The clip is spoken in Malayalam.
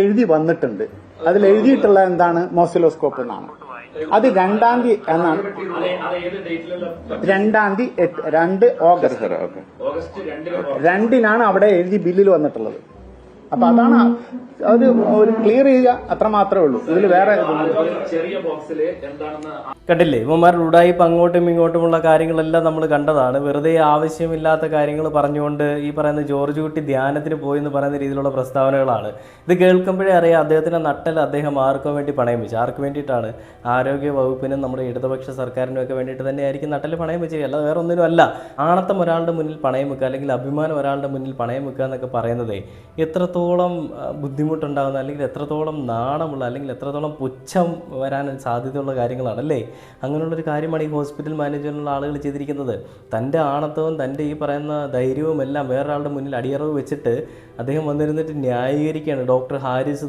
എഴുതി വന്നിട്ടുണ്ട്. അതിൽ എഴുതിയിട്ടുള്ള എന്താണ് മോസിലോസ്കോപ്പ് എന്നാണ്. അത് 2-ാം തീയതി എന്നാണ്. 2-ാം തീയതി 2 ഓഗസ്റ്റ് 2-നാണ് അവിടെ എഴുതി ബില്ലിൽ വന്നിട്ടുള്ളത്. അപ്പൊ അതാണ് അത് ഒരു ക്ലിയർ ചെയ്യുക, അത്ര മാത്രമേ ഉള്ളൂ. ഇതിൽ വേറെ കണ്ടില്ലേ, ഇവന്മാരുടെ ഉടായിപ്പ് അങ്ങോട്ടും ഇങ്ങോട്ടുമുള്ള കാര്യങ്ങളെല്ലാം നമ്മൾ കണ്ടതാണ്. വെറുതെ ആവശ്യമില്ലാത്ത കാര്യങ്ങൾ പറഞ്ഞുകൊണ്ട് ഈ പറയുന്ന ജോർജ് കുട്ടി ധ്യാനത്തിന് പോയി എന്ന് പറയുന്ന രീതിയിലുള്ള പ്രസ്താവനകളാണ്. ഇത് കേൾക്കുമ്പോഴേ അറിയാം അദ്ദേഹത്തിന്റെ നട്ടൽ അദ്ദേഹം ആർക്കോ വേണ്ടി പണയം വെച്ചു. ആർക്ക് വേണ്ടിയിട്ടാണ്? ആരോഗ്യ വകുപ്പിനും നമ്മുടെ ഇടതുപക്ഷ സർക്കാരിനും ഒക്കെ വേണ്ടിയിട്ട് തന്നെയായിരിക്കും നട്ടൽ പണയം വെച്ചത്, അല്ലാതെ വേറെ ഒന്നിനും അല്ല. ആണത്തം ഒരാളുടെ മുന്നിൽ പണയം വെക്കുക, അല്ലെങ്കിൽ അഭിമാനം ഒരാളുടെ മുന്നിൽ പണയം വെക്കുക എന്നൊക്കെ പറയുന്നത് എത്രത്തോളം ബുദ്ധിമുട്ടുണ്ടാകുന്ന, അല്ലെങ്കിൽ എത്രത്തോളം നാണമുള്ള, അല്ലെങ്കിൽ എത്രത്തോളം പുച്ഛം വരാൻ സാധ്യതയുള്ള കാര്യങ്ങളാണ് അല്ലേ. അങ്ങനെയുള്ളൊരു കാര്യമാണ് ഈ ഹോസ്പിറ്റൽ മാനേജ്മെൻറ്റിലുള്ള ആളുകൾ ചെയ്തിരിക്കുന്നത്. തൻ്റെ ആണത്തവും തൻ്റെ ഈ പറയുന്ന ധൈര്യവും എല്ലാം വേറൊരാളുടെ മുന്നിൽ അടിയറവ് വെച്ചിട്ട് അദ്ദേഹം വന്നിരുന്നിട്ട് ന്യായീകരിക്കുകയാണ്. ഡോക്ടർ ഹാരിസ്